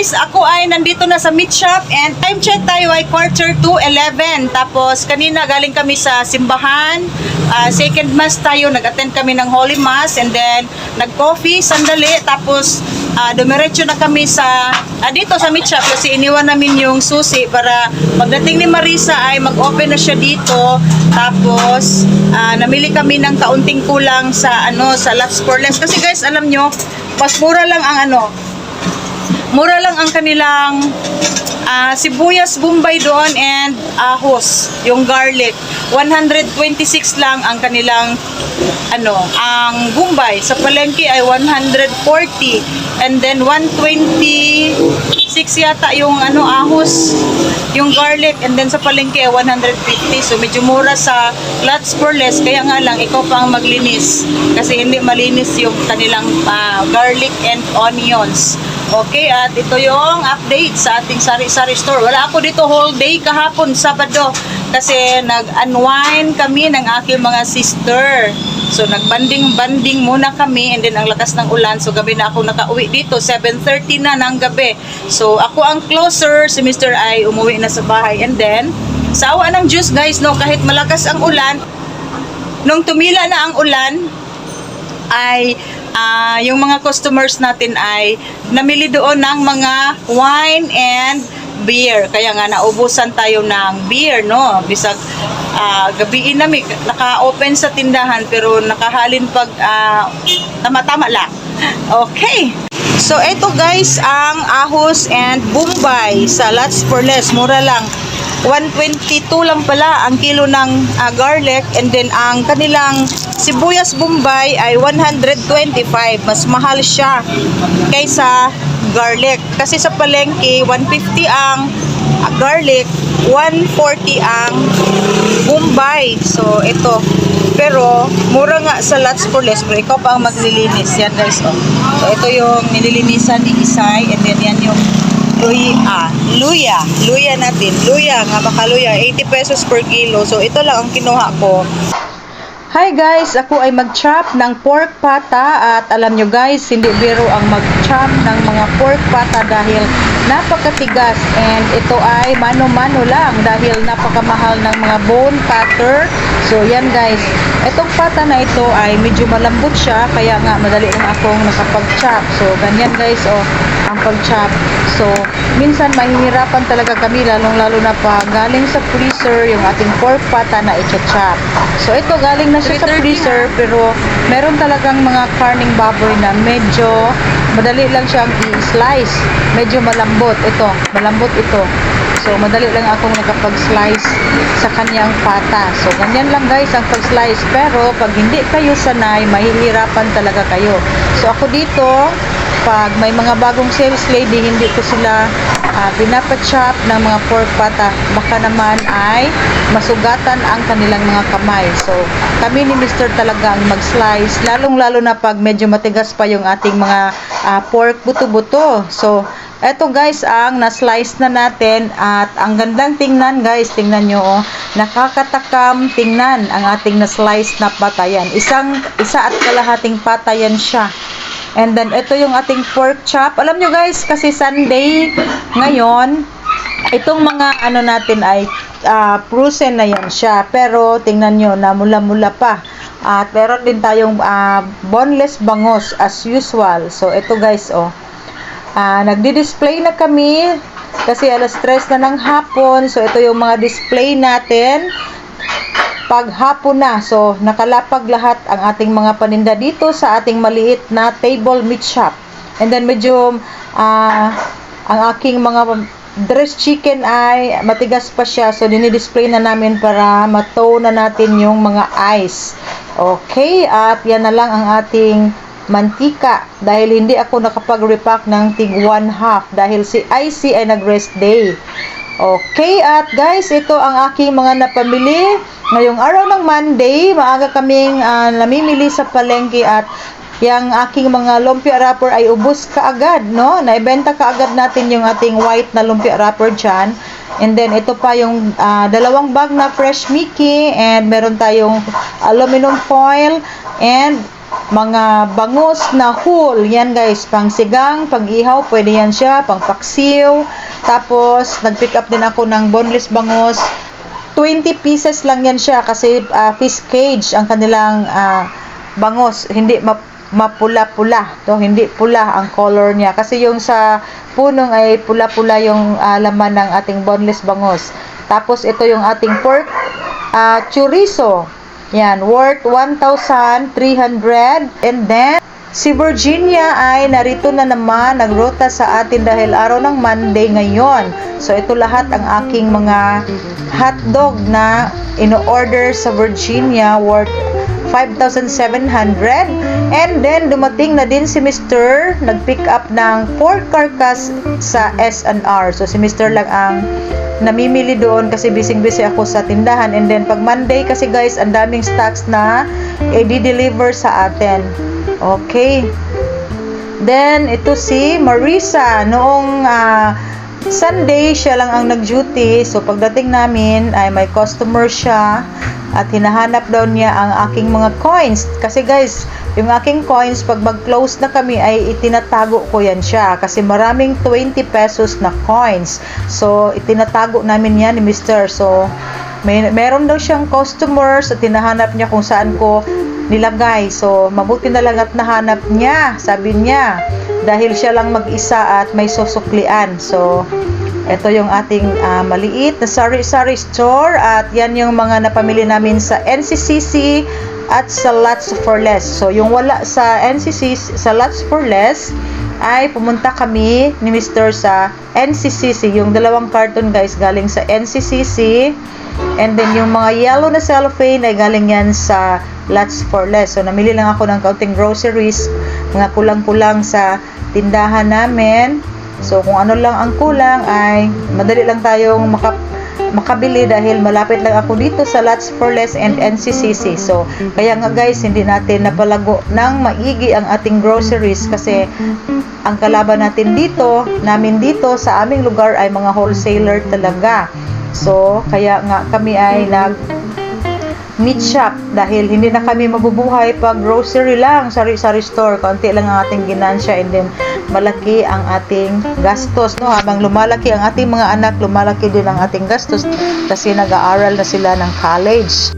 guys, ako ay nandito na sa meat shop and time check tayo ay 11:45. Tapos kanina galing kami sa simbahan, second mass tayo, nag-attend kami ng Holy Mass and then nag-coffee sandali. Tapos dumiretso na kami sa dito sa meat shop kasi iniwan namin yung susi para pagdating ni Marisa ay mag-open na siya dito. Tapos namili kami ng kaunting kulang sa sa Lots for Less kasi guys, alam nyo, mas mura lang ang mura lang ang kanilang sibuyas Bombay doon and ahos, yung garlic. 126 lang ang kanilang ang Bombay. Sa palengke ay 140 and then 126 yata yung ahos, yung garlic, and then sa palengke ay 150. So medyo mura sa Lots for Less, kaya nga lang ikaw pa ang maglinis kasi hindi malinis yung kanilang garlic and onions. Okay, at ito yung update sa ating sari-sari store. Wala ako dito whole day kahapon, Sabado, kasi nag-unwind kami ng aking mga sister. So nagbanding-banding muna kami and then ang lakas ng ulan. So gabi na ako nakauwi dito, 7:30 na ng gabi. So ako ang closer, si Mr. ay umuwi na sa bahay. And then, sa awa ng Diyos guys, no, kahit malakas ang ulan, nung tumila na ang ulan, ay yung mga customers natin ay namili doon ng mga wine and beer. Kaya nga naubusan tayo ng beer, no? Bisag gabiin namin naka-open sa tindahan pero nakahalin pag tama-tama lang. Okay. So ito guys ang ahos and Bombay sa Lots for Less. Mura lang. 122 lang pala ang kilo ng garlic, and then ang kanilang sibuyas Bombay ay 125. Mas mahal siya kaysa garlic kasi sa palengke 150 ang garlic, 140 ang Bombay. So ito, pero mura nga sa Lots for Less, pero ikaw pa ang maglilinis. Yan guys, oh. So ito yung nililinisan ni Isay, and then yan yung luya natin. Luya nga, makaluya, 80 pesos per kilo. So ito lang ang kinuha ko. Hi guys, ako ay mag-chop ng pork pata, at alam nyo guys, hindi biro ang mag-chop ng mga pork pata dahil napakatigas, and ito ay mano-mano lang dahil napakamahal ng mga bone cutter. So yan guys, itong pata na ito ay medyo malambot siya, kaya nga madali lang akong nakapag-chop. So ganyan guys, oh, ang pag-chop. So minsan mahihirapan talaga kami, lalong-lalo na pa galing sa freezer yung ating pork pata na i-chop. So ito galing na siya sa freezer, pero meron talagang mga karning baboy na medyo madali lang siyang i-slice. Medyo malambot ito, malambot ito. So madali lang akong nakapag-slice sa kanyang pata. So ganyan lang guys ang pag-slice, pero pag hindi kayo sanay, mahihirapan talaga kayo. So ako dito, pag may mga bagong sales lady, hindi ko sila pinapachop ng mga pork pata, baka naman ay masugatan ang kanilang mga kamay. So kami ni Mr. talaga ang mag-slice, lalong-lalo na pag medyo matigas pa yung ating mga pork buto-buto. So eto guys ang na-slice na natin, at ang gandang tingnan guys, tingnan nyo, oh, nakakatakam tingnan ang ating na-slice na patayan. Isa at kalahating patayan siya. And then ito yung ating pork chop. Alam nyo guys, kasi Sunday ngayon, itong mga natin ay frozen na yan siya, pero tingnan nyo na mula-mula pa. At meron din tayong boneless bangos as usual. So ito guys, oh, nagdi-display na kami kasi alas 3 na ng hapon. So ito yung mga display natin pag hapon na. So nakalapag lahat ang ating mga paninda dito sa ating maliit na table meat shop. And then medyo ang aking mga dressed chicken ay matigas pa siya, so dinidisplay na namin para matow na natin yung mga ice. Okay, at yan na lang ang ating mantika dahil hindi ako nakapag-repack ng tig 1/2 dahil si IC ay nag-rest day. Okay, at guys, ito ang aking mga napamili ngayong araw ng Monday. Maaga kaming namimili sa palengke, at yung aking mga lumpia wrapper ay ubos kaagad, no? Naibenta kaagad natin yung ating white na lumpia wrapper dyan. And then ito pa yung dalawang bag na fresh Mickey, and meron tayong aluminum foil and mga bangus na whole. Yan guys, pang sigang, pang ihaw, pwede yan siya, pang paksiw. Tapos, nag-pick up din ako ng boneless bangus. 20 pieces lang yan siya kasi fish cage ang kanilang bangus. Hindi mapula-pula. To, hindi pula ang color niya. Kasi yung sa punong ay pula-pula yung laman ng ating boneless bangus. Tapos, ito yung ating pork chorizo. Yan, worth 1,300. And then, si Virginia ay narito na naman, nagrota sa atin dahil araw ng Monday ngayon. So, ito lahat ang aking mga hotdog na ino-order sa Virginia worth 5,700. And then, dumating na din si Mr. Nag-pick up ng pork carcass sa S&R. So, si Mr. lang ang namimili doon kasi busy ako sa tindahan. And then, pag Monday kasi guys, ang daming stocks na i-deliver sa atin. Okay. Then, ito si Marisa. Noong Sunday, siya lang ang nag-duty. So, pagdating namin, ay may customer siya at hinahanap daw niya ang aking mga coins. Kasi guys, yung aking coins, pag mag-close na kami, ay itinatago ko yan siya. Kasi maraming 20 pesos na coins. So, itinatago namin yan ni Mr. So, meron daw siyang customers at hinahanap niya kung saan ko nilagay. So, mabuti na lang at nahanap niya, sabi niya. Dahil siya lang mag-isa at may susuklian. So, ito yung ating maliit na sari-sari store. At yan yung mga napamili namin sa NCCC at sa Lots for Less. So, yung wala sa NCCC, sa Lots for Less, ay pumunta kami ni Mr. sa NCCC. Yung dalawang carton guys, galing sa NCCC. And then, yung mga yellow na cellophane ay galing yan sa Lots for Less. So, namili lang ako ng kaunting groceries, mga kulang-kulang sa tindahan namin. So, kung ano lang ang kulang ay madali lang tayong makabili dahil malapit lang ako dito sa Lots for Less and NCCC. So, kaya nga guys, hindi natin napalago ng maigi ang ating groceries kasi ang kalaban natin dito, namin dito sa aming lugar ay mga wholesaler talaga. So, kaya nga kami ay meat shop dahil hindi na kami mabubuhay pag grocery lang, sari-sari store, konti lang ang ating ginansya and then malaki ang ating gastos, no? Habang lumalaki ang ating mga anak, lumalaki din ang ating gastos kasi nag-aaral na sila ng college.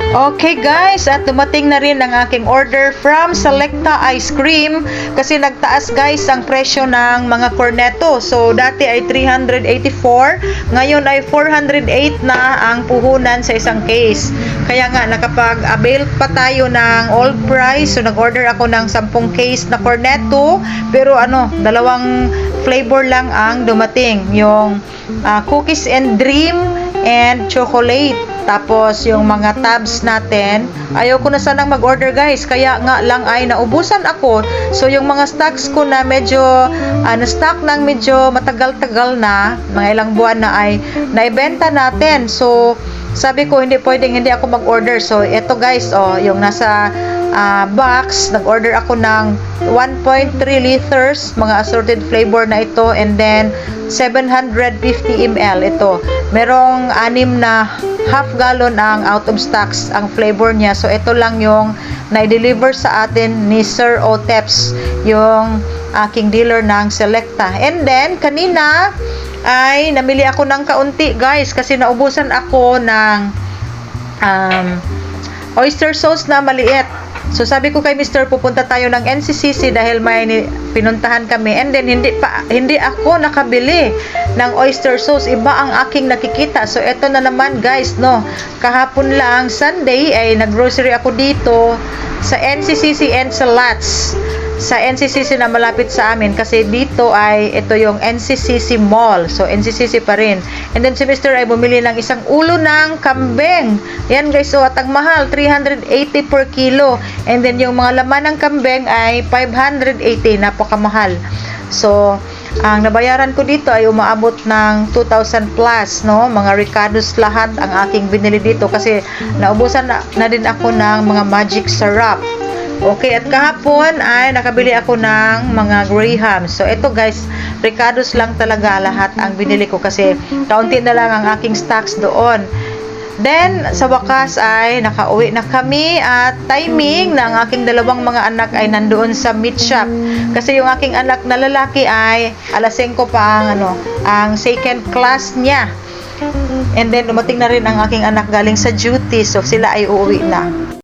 Okay guys, at dumating na rin ang aking order from Selecta Ice Cream kasi nagtaas guys ang presyo ng mga cornetto. So dati ay 384, ngayon ay 408 na ang puhunan sa isang case. Kaya nga nakapag-avail pa tayo ng all price. So nag-order ako ng 10 case na cornetto, pero dalawang flavor lang ang dumating, yung cookies and dream and chocolate. Tapos, yung mga tabs natin, ayaw ko na sanang mag-order guys. Kaya nga lang ay naubusan ako. So, yung mga stocks ko na medyo, na-stock ng medyo matagal-tagal na, mga ilang buwan na ay naibenta natin. So, sabi ko, hindi ako mag-order. So, eto guys, yung nasa box, nag-order ako ng 1.3 liters, mga assorted flavor na ito. And then, 750 ml ito. Merong 6 na half gallon ang out of stocks ang flavor niya. So, ito lang yung na-deliver sa atin ni Sir Oteps, yung aking dealer ng Selecta. And then, kanina ay namili ako ng kaunti guys kasi naubusan ako ng oyster sauce na maliit. So, sabi ko kay Mr. pupunta tayo ng NCCC dahil may pinuntahan kami. And then, hindi ako nakabili ng oyster sauce. Iba ang aking nakikita. So, eto na naman guys, no. Kahapon lang, Sunday, ay naggrocery ako dito sa NCCC and sa Lots. Sa NCCC na malapit sa amin kasi dito ay ito yung NCCC Mall. So, NCCC pa rin. And then si Mr. ay bumili ng isang ulo ng kambing. Yan guys, so at ang mahal, 380 per kilo. And then yung mga laman ng kambing ay 580, napakamahal. So, ang nabayaran ko dito ay umaabot ng 2,000 plus, no? Mga ricados lahat ang aking binili dito kasi naubusan na din ako ng mga magic syrup. Okay, at kahapon ay nakabili ako ng mga graham. So, ito guys, ricados lang talaga lahat ang binili ko kasi kaunti na lang ang aking stocks doon. Then, sa wakas ay nakauwi na kami at timing na ang aking dalawang mga anak ay nandoon sa meat shop. Kasi yung aking anak na lalaki ay alas 5 pa ang second class niya. And then, dumating na rin ang aking anak galing sa duty. So, sila ay uuwi na.